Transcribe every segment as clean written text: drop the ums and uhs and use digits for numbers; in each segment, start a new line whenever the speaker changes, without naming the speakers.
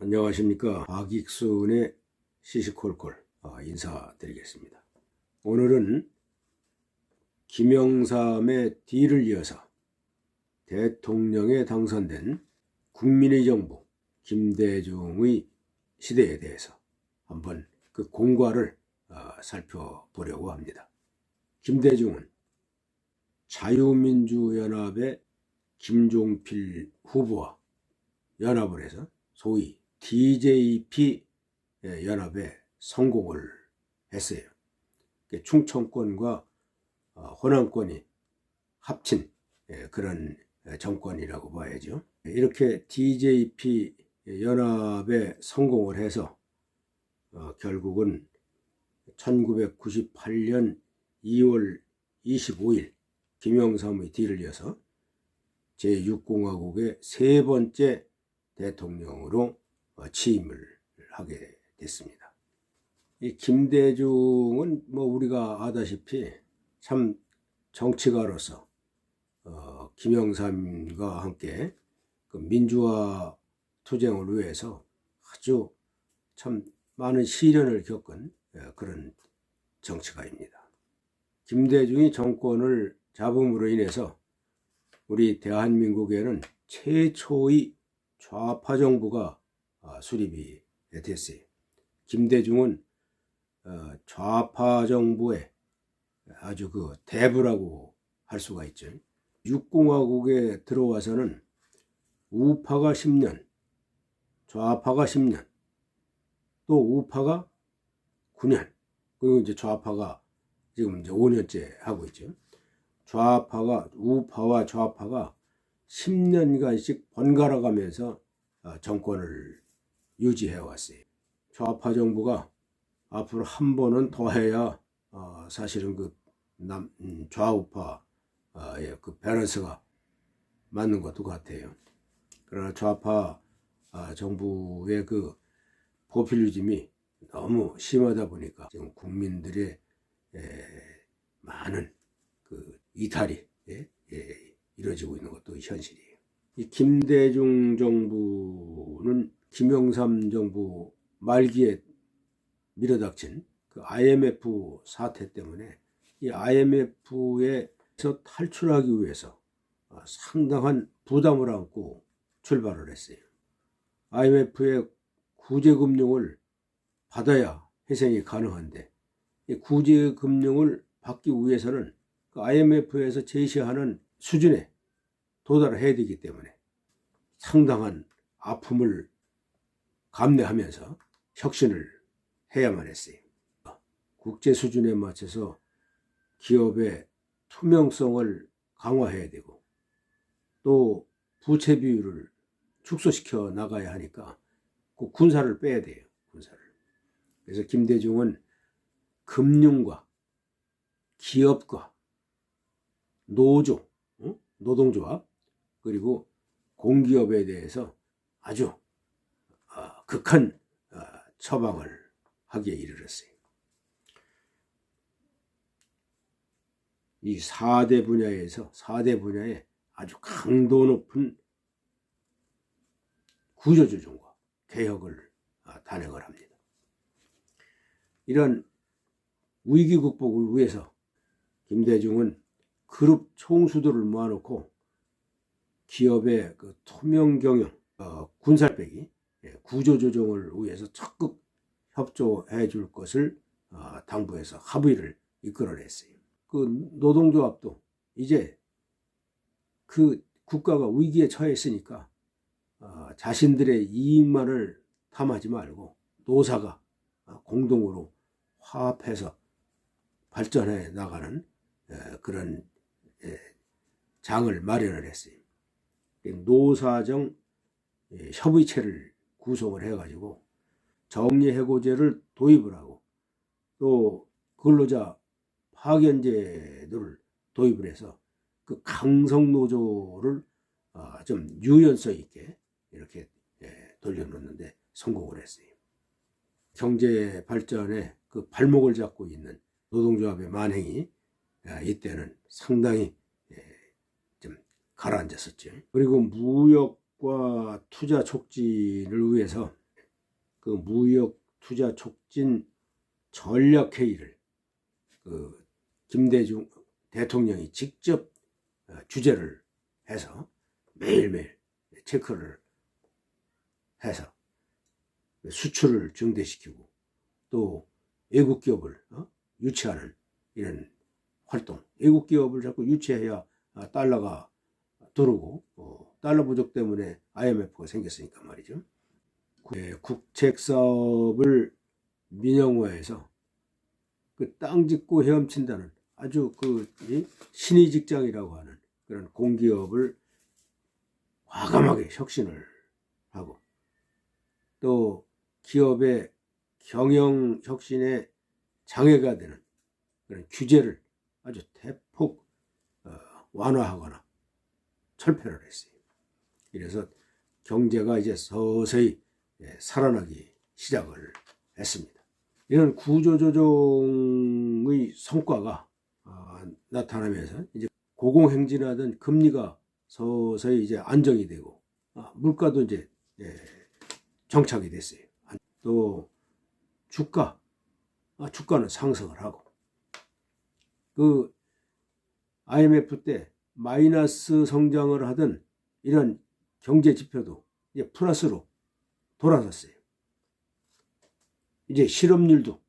안녕하십니까. 박익순의 시시콜콜 인사드리겠습니다. 오늘은 김영삼의 뒤를 이어서 대통령에 당선된 국민의 정부 김대중의 시대에 대해서 한번 그 공과를 살펴보려고 합니다. 김대중은 자유민주연합의 김종필 후보와 연합을 해서 소위 DJP 연합에 성공을 했어요. 충청권과 호남권이 합친 그런 정권이라고 봐야죠. 이렇게 DJP 연합에 성공을 해서 결국은 1998년 2월 25일 김영삼의 뒤를 이어서 제6공화국의 세 번째 대통령으로 취임을 하게 됐습니다. 이 김대중은 우리가 아다시피 참 정치가로서 김영삼과 함께 그 민주화 투쟁을 위해서 아주 참 많은 시련을 겪은 그런 정치가입니다. 김대중이 정권을 잡음으로 인해서 우리 대한민국에는 최초의 좌파 정부가 수립이 됐어요. 김대중은 좌파 정부의 아주 그 대부라고 할 수가 있죠. 육공화국에 들어와서는 우파가 10년, 좌파가 10년, 또 우파가 9년, 그리고 이제 좌파가 지금 이제 5년째 하고 있죠. 우파와 좌파가 10년간씩 번갈아 가면서 정권을 유지해 왔어요. 좌파 정부가 앞으로 한 번은 더 해야 사실은 그 좌우파의 그 밸런스가 맞는 것도 같아요. 그러나 좌파 정부의 그 포퓰리즘이 너무 심하다 보니까 지금 국민들의 많은 그 이탈이 이루어지고 있는 것도 현실이에요. 이 김대중 정부는 김영삼 정부 말기에 밀어닥친 그 IMF 사태 때문에 이 IMF에서 탈출하기 위해서 상당한 부담을 안고 출발을 했어요. IMF의 구제금융을 받아야 회생이 가능한데 이 구제금융을 받기 위해서는 그 IMF에서 제시하는 수준에 도달해야 되기 때문에 상당한 아픔을 감내하면서 혁신을 해야만 했어요. 국제 수준에 맞춰서 기업의 투명성을 강화해야 되고 또 부채 비율을 축소시켜 나가야 하니까 그 군사를 빼야 돼요. 군사를. 그래서 김대중은 금융과 기업과 노조, 노동조합, 그리고 공기업에 대해서 아주 극한 처방을 하기에 이르렀어요. 이 4대 분야에 아주 강도 높은 구조조정과 개혁을 단행을 합니다. 이런 위기 극복을 위해서 김대중은 그룹 총수들을 모아놓고 기업의 그 투명 경영, 군살빼기, 구조조정을 위해서 적극 협조해 줄 것을 당부해서 합의를 이끌어냈어요. 그 노동조합도 이제 그 국가가 위기에 처했으니까 자신들의 이익만을 탐하지 말고 노사가 공동으로 화합해서 발전해 나가는 그런 장을 마련을 했어요. 노사정 협의체를 구성을 해가지고 정리해고제를 도입을 하고 또 근로자 파견제도를 도입을 해서 그 강성노조를 좀 유연성 있게 이렇게 돌려놓는데 성공을 했어요. 경제 발전에 그 발목을 잡고 있는 노동조합의 만행이 이때는 상당히 좀 가라앉았었죠. 그리고 무역과 투자 촉진을 위해서 그 무역 투자 촉진 전략회의를 그 김대중 대통령이 직접 주재를 해서 매일매일 체크를 해서 수출을 증대시키고 또 외국 기업을 유치하는 이런 활동, 외국 기업을 자꾸 유치해야 달러가 들어오고 달러 부족 때문에 IMF가 생겼으니까 말이죠. 국책 사업을 민영화해서 그 땅 짓고 헤엄친다는 아주 그 신의 직장이라고 하는 그런 공기업을 과감하게 혁신을 하고 또 기업의 경영 혁신에 장애가 되는 그런 규제를 아주 대폭 완화하거나 철폐를 했어요. 이래서 경제가 이제 서서히 살아나기 시작을 했습니다. 이런 구조조정의 성과가 나타나면서 이제 고공행진하던 금리가 서서히 이제 안정이 되고 물가도 이제 정착이 됐어요. 또 주가는 상승을 하고 그 IMF 때 마이너스 성장을 하던 이런 경제 지표도 이제 플러스로 돌아섰어요. 이제 실업률도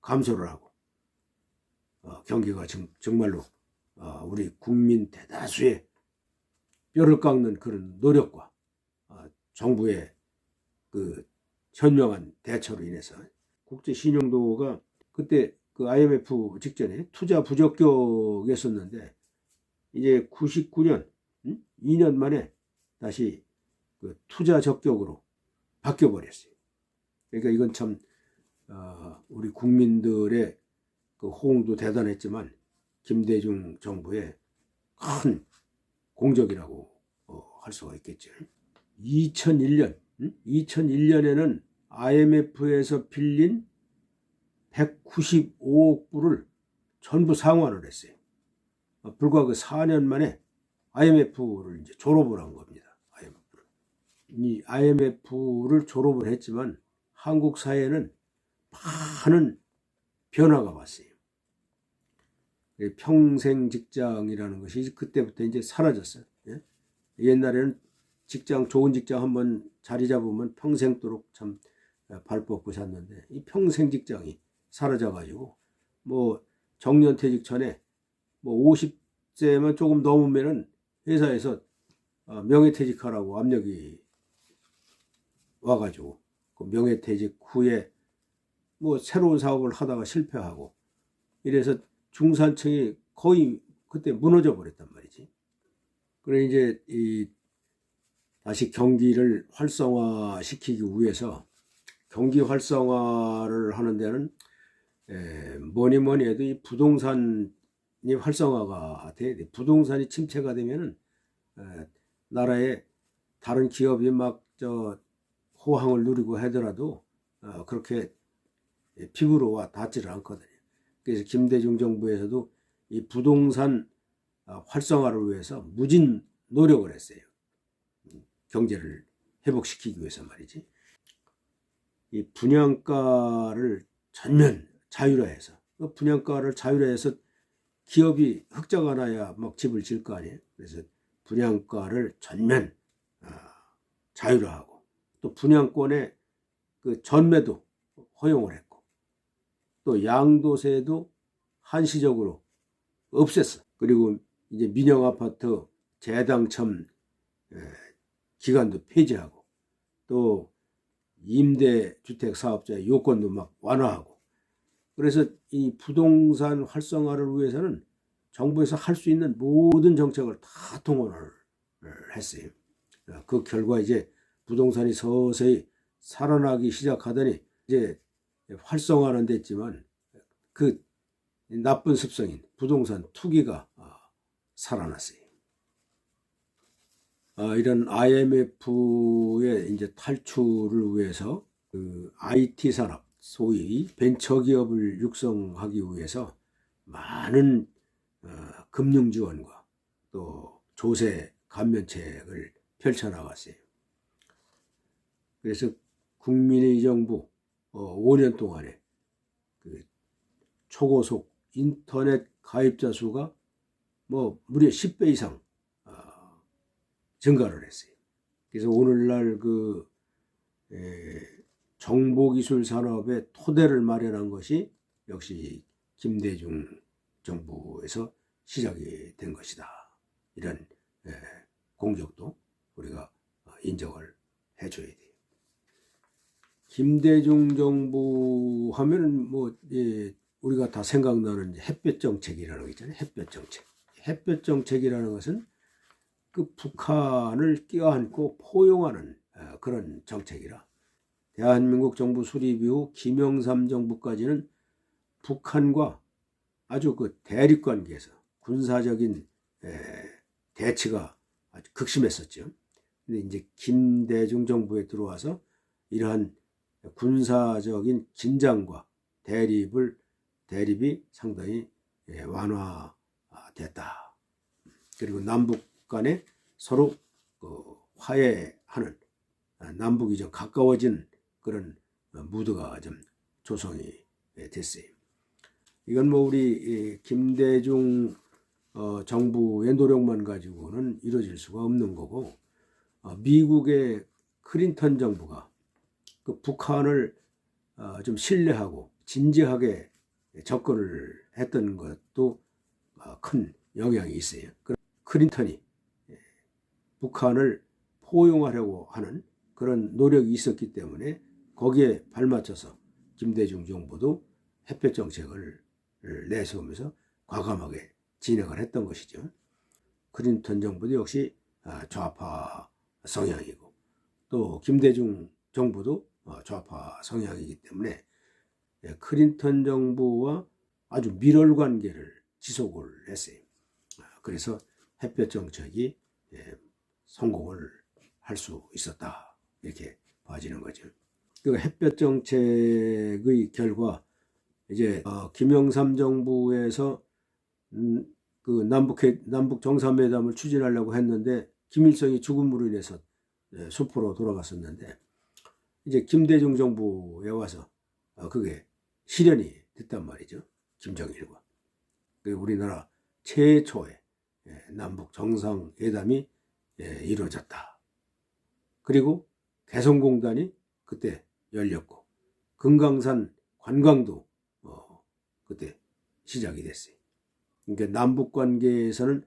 감소를 하고 경기가 정말로 우리 국민 대다수의 뼈를 깎는 그런 노력과 정부의 그 현명한 대처로 인해서 국제 신용도가 그때 그 IMF 직전에 투자 부적격이었었는데 이제 99년 2년 만에 다시 그 투자 적격으로 바뀌어 버렸어요. 그러니까 이건 참 우리 국민들의 그 호응도 대단했지만 김대중 정부의 큰 공적이라고 할 수가 있겠죠. 2001년에는 IMF에서 빌린 195억 불을 전부 상환을 했어요. 불과 그 4년 만에 IMF를 이제 졸업을 한 겁니다. 이 IMF를 졸업을 했지만 한국 사회는 많은 변화가 왔어요. 평생 직장이라는 것이 그때부터 이제 사라졌어요. 옛날에는 좋은 직장 한번 자리 잡으면 평생도록 참 발 뻗고 샀는데 이 평생 직장이 사라져가지고 뭐 정년퇴직 전에 뭐 50세만 조금 넘으면은 회사에서 명예퇴직하라고 압력이 와가지고 그 명예퇴직 후에 뭐 새로운 사업을 하다가 실패하고 이래서 중산층이 거의 그때 무너져 버렸단 말이지. 그래 이제 다시 경기를 활성화시키기 위해서 경기 활성화를 하는 데는 뭐니 해도 이 부동산이 활성화가 돼야 돼. 부동산이 침체가 되면은 나라의 다른 기업이 막 호황을 누리고 하더라도 그렇게 피부로 와 닿지를 않거든요. 그래서 김대중 정부에서도 이 부동산 활성화를 위해서 무진 노력을 했어요. 경제를 회복시키기 위해서 말이지. 이 분양가를 전면 자율화해서 분양가를 자율화해서 기업이 흑자가 나야 막 집을 질 거 아니에요. 그래서 분양가를 전면 자율화하고 또 분양권의 그 전매도 허용을 했고 또 양도세도 한시적으로 없앴어. 그리고 이제 민영 아파트 재당첨 기간도 폐지하고 또 임대주택 사업자의 요건도 막 완화하고 그래서 이 부동산 활성화를 위해서는 정부에서 할 수 있는 모든 정책을 다 동원을 했어요. 그 결과 이제 부동산이 서서히 살아나기 시작하더니 이제 활성화는 됐지만 그 나쁜 습성인 부동산 투기가 살아났어요. 이런 IMF의 이제 탈출을 위해서 그 IT 산업, 소위 벤처기업을 육성하기 위해서 많은 금융 지원과 또 조세 감면책을 펼쳐나갔어요. 그래서 국민의 정부 5년 동안에 그 초고속 인터넷 가입자 수가 뭐 무려 10배 이상 증가를 했어요. 그래서 오늘날 그 정보기술 산업의 토대를 마련한 것이 역시 김대중 정부에서 시작이 된 것이다. 이런 공적도 우리가 인정을 해줘야 돼요. 김대중 정부 하면은 뭐 우리가 다 생각나는 햇볕 정책이라는 거 있잖아요. 햇볕 정책. 햇볕 정책이라는 것은 그 북한을 껴안고 포용하는 그런 정책이라 대한민국 정부 수립 이후 김영삼 정부까지는 북한과 아주 그 대립 관계에서 군사적인 대치가 아주 극심했었죠. 근데 이제 김대중 정부에 들어와서 이러한 군사적인 긴장과 대립이 상당히 완화됐다. 그리고 남북 간에 서로 화해하는 남북이 좀 가까워진 그런 무드가 좀 조성이 됐어요. 이건 뭐 우리 김대중 정부의 노력만 가지고는 이루어질 수가 없는 거고, 미국의 클린턴 정부가 그 북한을 좀 신뢰하고 진지하게 접근을 했던 것도 큰 영향이 있어요. 클린턴이 북한을 포용하려고 하는 그런 노력이 있었기 때문에 거기에 발맞춰서 김대중 정부도 햇볕 정책을 내세우면서 과감하게 진행을 했던 것이죠. 클린턴 정부도 역시 좌파 성향이고 또 김대중 정부도 좌파 성향이기 때문에 클린턴 정부와 아주 밀월 관계를 지속을 했어요. 그래서 햇볕 정책이 성공을 할 수 있었다, 이렇게 봐지는 거죠. 그 햇볕 정책의 결과 이제 김영삼 정부에서 그 남북 정상회담을 추진하려고 했는데 김일성이 죽음으로 인해서 수포로 돌아갔었는데 이제 김대중 정부에 와서 그게 실현이 됐단 말이죠. 김정일과 우리나라 최초의 남북 정상회담이 이루어졌다. 그리고 개성공단이 그때 열렸고 금강산 관광도 그때 시작이 됐어요. 그러니까 남북 관계에서는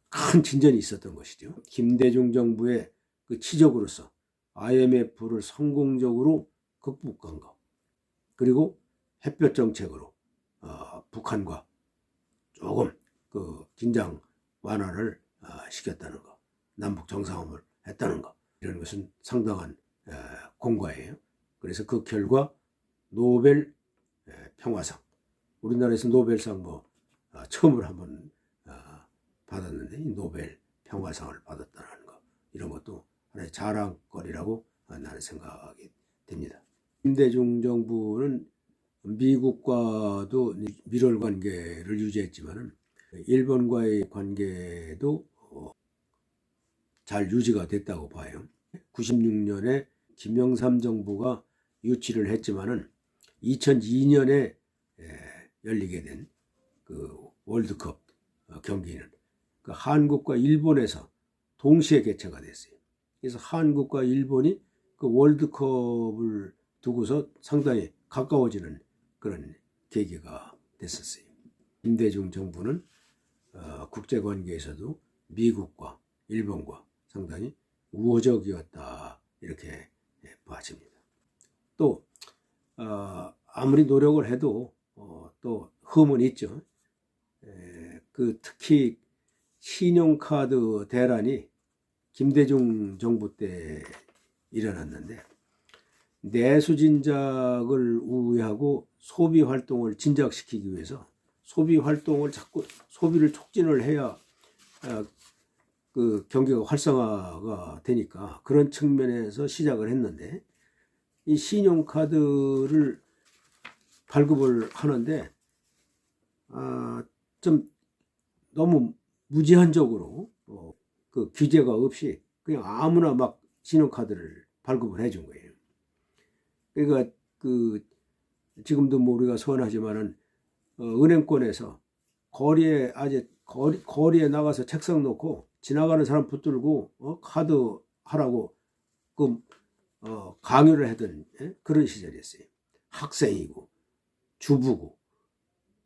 큰 진전이 있었던 것이죠. 김대중 정부의 그 치적으로서 IMF를 성공적으로 극복한 것, 그리고 햇볕 정책으로 북한과 조금 그 긴장 완화를 시켰다는 것, 남북 정상회담을 했다는 것, 이런 것은 상당한 공과예요. 그래서 그 결과 노벨 평화상, 우리나라에서 노벨상 처음으로 한번 받았는데 노벨 평화상을 받았다는 것, 이런 것도 하나의 자랑거리라고 나는 생각이 됩니다. 김대중 정부는 미국과도 밀월 관계를 유지했지만은 일본과의 관계도 잘 유지가 됐다고 봐요. 96년에 김영삼 정부가 유치를 했지만은 2002년에 열리게 된 그 월드컵 경기는 그 한국과 일본에서 동시에 개최가 됐어요. 그래서 한국과 일본이 그 월드컵을 두고서 상당히 가까워지는 그런 계기가 됐었어요. 김대중 정부는 국제관계에서도 미국과 일본과 상당히 우호적이었다, 이렇게 봐집니다. 또 아무리 노력을 해도 또 흠은 있죠. 특히 신용카드 대란이 김대중 정부 때 일어났는데 내수진작을 우회하고 소비 활동을 진작시키기 위해서 소비 활동을 자꾸 소비를 촉진을 해야 그 경기가 활성화가 되니까 그런 측면에서 시작을 했는데 이 신용카드를 발급을 하는데 좀 너무 무제한적으로 그 규제가 없이 그냥 아무나 막 신용카드를 발급을 해준 거예요. 그러니까 지금도 뭐 우리가 서운하지만은 은행권에서 거리에 나가서 책상 놓고 지나가는 사람 붙들고 카드 하라고 강요를 하던 그런 시절이었어요. 학생이고 주부고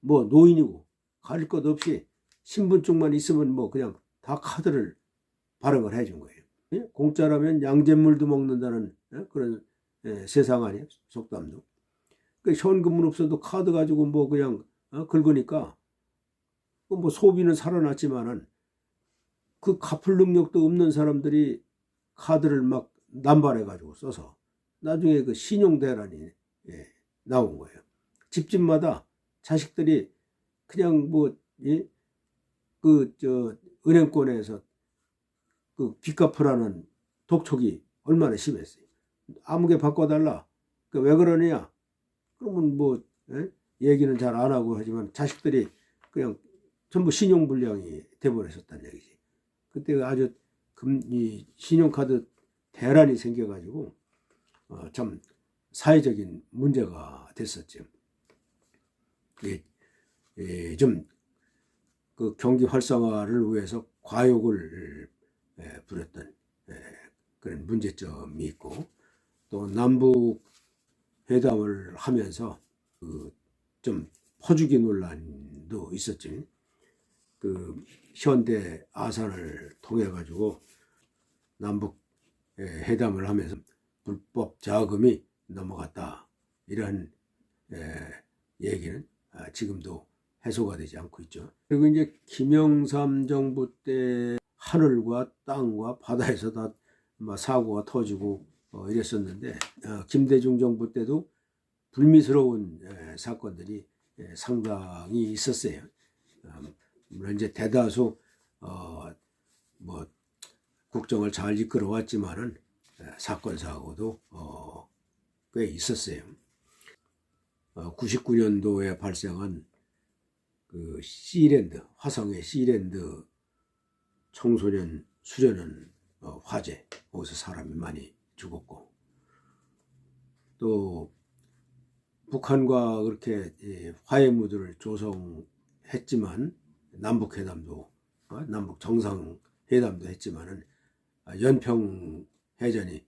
뭐 노인이고 가릴 것 없이 신분증만 있으면 뭐 그냥 다 카드를 발행을 해준 거예요. 공짜라면 양잿물도 먹는다는 그런 세상 아니에요. 속담도. 현금은 없어도 카드 가지고 뭐 그냥 긁으니까 뭐 소비는 살아났지만은 그 갚을 능력도 없는 사람들이 카드를 막 남발해 가지고 써서 나중에 그 신용 대란이 나온 거예요. 집집마다 자식들이 그냥 뭐 은행권에서 빚 갚으라는 독촉이 얼마나 심했어요. 아무게 바꿔달라. 왜 그러느냐? 그러면 뭐 얘기는 잘 안 하고 하지만 자식들이 그냥 전부 신용불량이 돼버렸었다는 얘기지. 그때 아주 이 신용카드 대란이 생겨가지고 참 사회적인 문제가 됐었죠. 좀 그 경기 활성화를 위해서 과욕을 부렸던 그런 문제점이 있고, 또 남북 회담을 하면서 좀 퍼주기 논란도 있었지. 현대 아산을 통해 가지고 남북 회담을 하면서 불법 자금이 넘어갔다, 이런 얘기는 지금도 해소가 되지 않고 있죠. 그리고 이제 김영삼 정부 때 하늘과 땅과 바다에서 다 사고가 터지고 이랬었는데, 김대중 정부 때도 불미스러운 사건들이 상당히 있었어요. 물론 이제 대다수 뭐 국정을 잘 이끌어 왔지만은 사건 사고도 꽤 있었어요. 99년도에 발생한 그 시랜드, 화성의 시랜드 청소년 수련원 화재, 거기서 사람이 많이 죽었고, 또 북한과 그렇게 화해무드를 조성했지만 남북회담도 남북 정상회담도 했지만은 연평해전이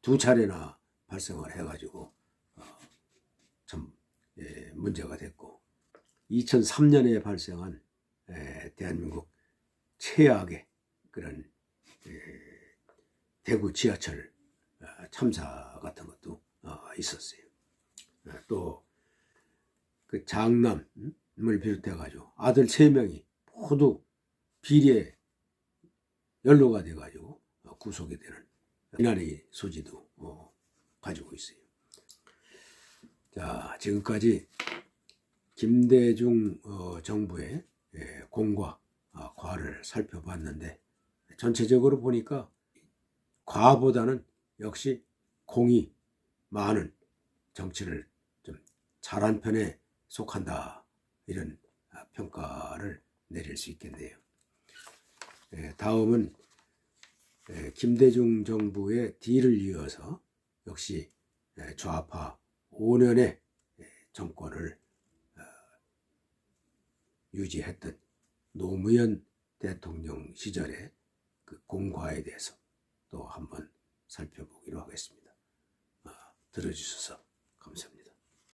두 차례나 발생을 해가지고 참 문제가 됐고, 2003년에 발생한 대한민국 최악의 그런 대구 지하철 참사 같은 것도 있었어요. 또 그 장남을 비롯해가지고 아들 3명이 모두 비리에 연루가 돼가지고 구속이 되는 비난의 소지도 가지고 있어요. 자, 지금까지 김대중 정부의 공과 과를 살펴봤는데, 전체적으로 보니까 과보다는 역시 공이 많은 정치를 좀 잘한 편에 속한다, 이런 평가를 내릴 수 있겠네요. 다음은 김대중 정부의 뒤를 이어서 역시 좌파 5년의 정권을 유지했던 노무현 대통령 시절의 그 공과에 대해서 또 한번 살펴보기로 하겠습니다. 들어주셔서 감사합니다.